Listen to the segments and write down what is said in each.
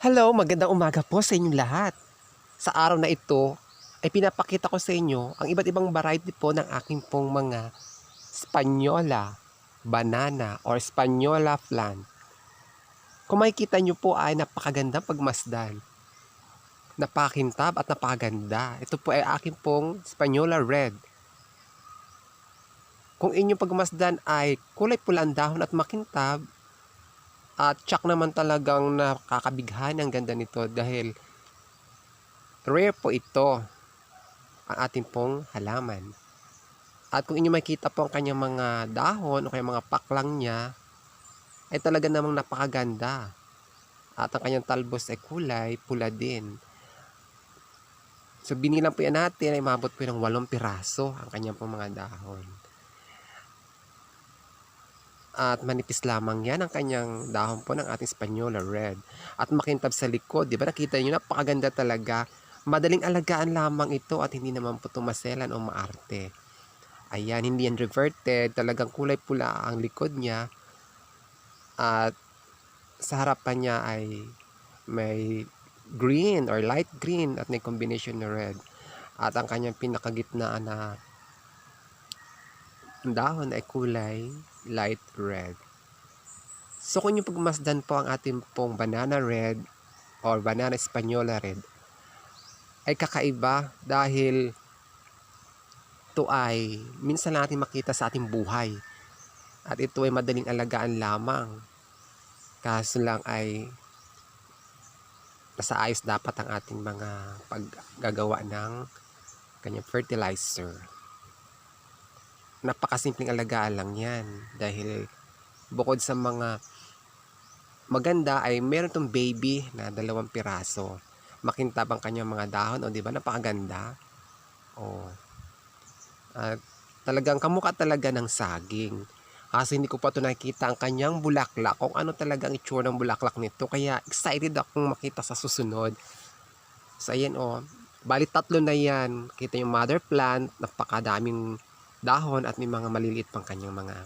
Hello, magandang umaga po sa inyong lahat. Sa araw na ito ay pinapakita ko sa inyo ang iba't ibang variety po ng aking pong mga Spanyola, banana or Spanyola plant. Kung makikita nyo po ay napakaganda pagmasdan, napakintab at napakaganda. Ito po ay aking pong Spanyola red. Kung inyong pagmasdan ay kulay pula ang dahon at makintab, at tsak naman talagang nakakabighan ang ganda nito dahil rare po ito ang ating pong halaman. At kung inyo makita po ang kanyang mga dahon o kaya mga paklang niya, ay talaga namang napakaganda. At ang kanyang talbos ay kulay pula din. So binilang po yan natin ay mabot po ng 8 piraso ang kanyang pong mga dahon. At manipis lamang yan ang kanyang dahon po ng ating Spanyola red. At makintab sa likod, di ba nakita nyo, napakaganda talaga. Madaling alagaan lamang ito at hindi naman po tumaselan o maarte. Ayan, hindi yan reverted, talagang kulay pula ang likod niya. At sa harapan niya ay may green or light green at may combination na red. At ang kanyang pinakagitnaan na dahon ay kulay light red. So kung yung pagmasdan po ang ating pong banana red or banana Espanyola red ay kakaiba dahil ito ay minsan natin makita sa ating buhay. At ito ay madaling alagaan lamang. Kaso lang ay nasa ayos dapat ang ating mga paggagawa ng kanyang fertilizer. Napakasimpleng alagaan lang yan dahil bukod sa mga maganda ay meron tong baby na 2 piraso. Makintab ang kanyang mga dahon, o di ba napakaganda? O, at talagang kamukha talaga ng saging. Kasi hindi ko pa ito nakikita ang kanyang bulaklak, kung ano talaga ang itsura ng bulaklak nito. Kaya excited akong makita sa susunod. So ayan o, bali 3 na yan. Kita yung mother plant, napakadaming dahon at may mga maliliit pang kanyang mga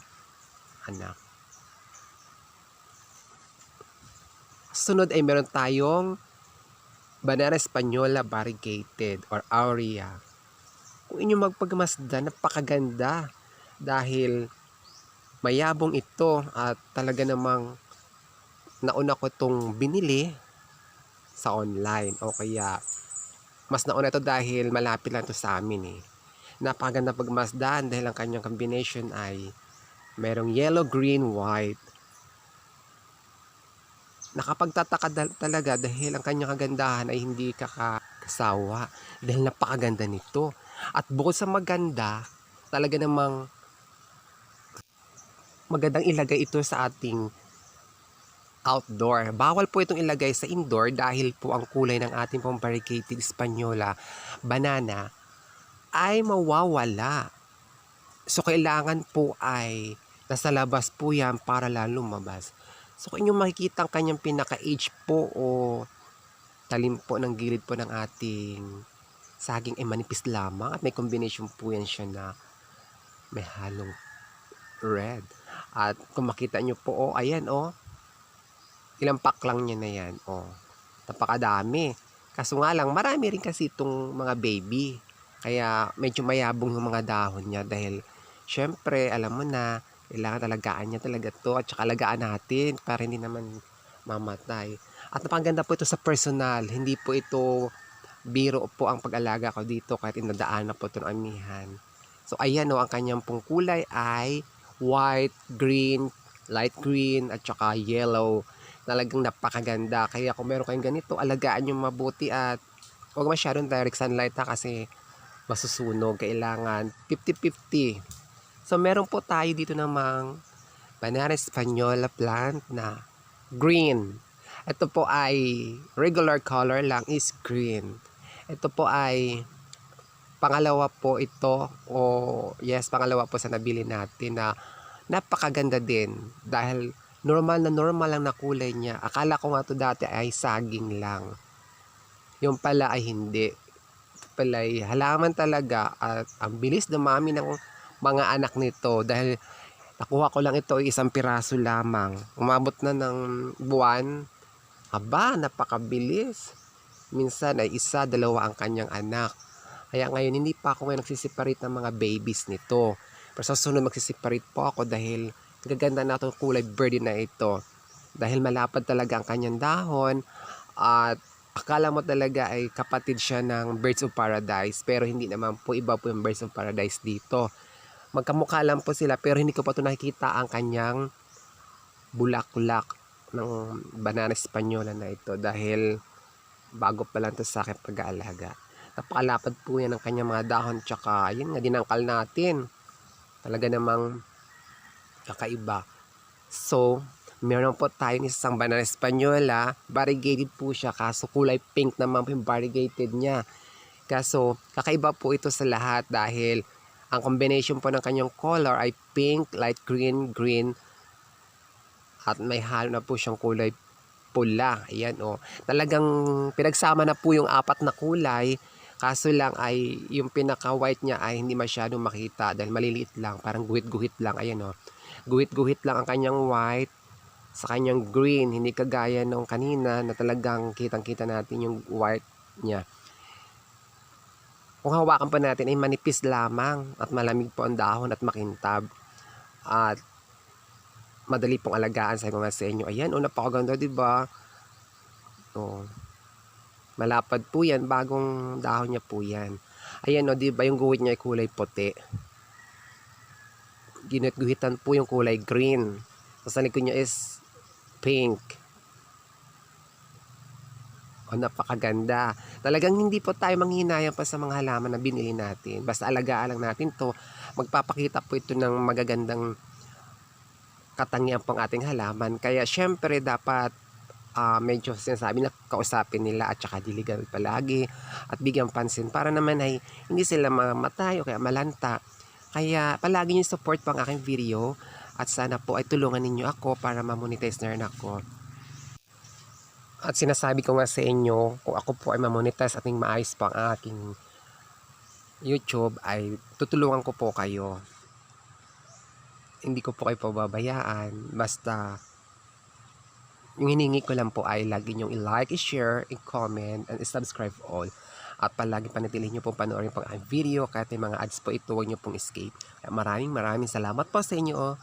anak. Sunod ay meron tayong banana Espanyola variegated or aurea. Kung inyong magpagmasdan, napakaganda dahil mayabong ito at talaga namang nauna ko itong binili sa online o kaya mas nauna ito dahil malapit lang ito sa amin eh. Napakaganda pagmasdan dahil ang kanyang combination ay merong yellow, green, white. Nakapagtataka talaga dahil ang kanyang kagandahan ay hindi kakasawa dahil napakaganda nito. At bukod sa maganda, talaga namang magandang ilagay ito sa ating outdoor. Bawal po itong ilagay sa indoor dahil po ang kulay ng ating pong variegated Espanyola banana ay mawawala. So kailangan po ay nasa labas po yan para lalo lumabas. So kung inyong makikita ang kanyang pinaka-age po o talim po ng gilid po ng ating saging ay manipis lamang at may combination po yan siya na may halong red. At kung makita nyo po, ayan ilang pack lang niya na yan. Napakadami. Kaso nga lang, marami rin kasi itong mga baby. Kaya medyo mayabong yung mga dahon niya dahil syempre, alam mo na, kailangan alagaan niya talaga to at saka alagaan natin para hindi naman mamatay. At napaganda po ito sa personal. Hindi po ito biro po ang pag-alaga ko dito kahit inadaan na po ito ng amihan. So ayan ang kanyang pong kulay ay white, green, light green at saka yellow. Talagang napakaganda. Kaya kung meron kayong ganito, alagaan nyo mabuti at huwag masyadong direct sunlight kasi masusunog. Kailangan 50-50. So meron po tayo dito namang banana Espanyola plant na green. Ito po ay regular color lang is green. Ito po ay pangalawa po ito pangalawa po sa nabili natin na napakaganda din dahil normal lang na kulay niya. Akala ko nga to dati ay saging lang. Yung pala ay hindi. Ito pala ay halaman talaga at ang bilis dumami ng mga anak nito dahil nakuha ko lang ito 1 piraso lamang. Umabot na ng buwan Aba, napakabilis. Minsan ay isa, dalawa ang kanyang anak. Kaya ngayon, hindi pa ako ngayon nagsisiparate ng mga babies nito. Pero sa sunod magsisiparate po ako dahil gaganda na itong kulay birdie na ito. Dahil malapad talaga ang kanyang dahon at akala mo talaga ay kapatid siya ng Birds of Paradise. Pero hindi naman po, iba po yung Birds of Paradise dito. Magkamukha lang po sila pero hindi ko pa ito nakikita ang kanyang bulaklak ng banana espanyola na ito dahil bago pa lang ito sa akin pag-aalaga. Napakalapad po yan ng kanyang mga dahon tsaka yun nga dinangkal natin. Talaga namang kakaiba. So, meron po tayo isang banana espanyola. Variegated po siya kaso kulay pink naman po yung variegated niya. Kaso kakaiba po ito sa lahat dahil ang combination po ng kanyang color ay pink, light green, green at may halo na po siyang kulay pula. Ayan o. Talagang pinagsama na po yung apat na kulay. Kaso lang ay yung pinaka-white niya ay hindi masyadong makita dahil maliliit lang. Parang guhit-guhit lang. Ayan o. Guhit-guhit lang ang kanyang white sa kanyang green. Hindi kagaya nung kanina na talagang kitang-kita natin yung white niya. Kung hawakan pa natin ay manipis lamang at malamig po ang dahon at makintab. At madali pong alagaan sa mga sa inyo. Ayan o, napakaganda diba? O. Malapad po yan, bagong dahon niya po yan. Ayan o, diba yung guhit niya ay kulay puti. Ginit-guhitan po yung kulay green. Sa likod niya is pink. O, napakaganda. Talagang hindi po tayo manghinayang pa sa mga halaman na binili natin. Basta alagaan lang natin to. Magpapakita po ito ng magagandang katangian pong ating halaman. Kaya syempre dapat medyo sinasabi na kausapin nila at saka diligan palagi at bigyan pansin para naman ay hindi sila mamatay o kaya malanta. Kaya palagi niyo support po ang aking video at sana po ay tulungan ninyo ako para ma-monetize na rin ako. At sinasabi ko nga sa inyo, kung ako po ay ma-monetize at maayos po ang aking YouTube ay tutulungan ko po kayo. Hindi ko po kayo pababayaan, basta yung hiningi ko lang po ay lagi nyong i-like, i-share, i-comment, and i-subscribe all. At palagi panatilihin nyo pong panoorin pang video kahit may mga ads po ito, huwag nyo pong escape. Maraming salamat po sa inyo.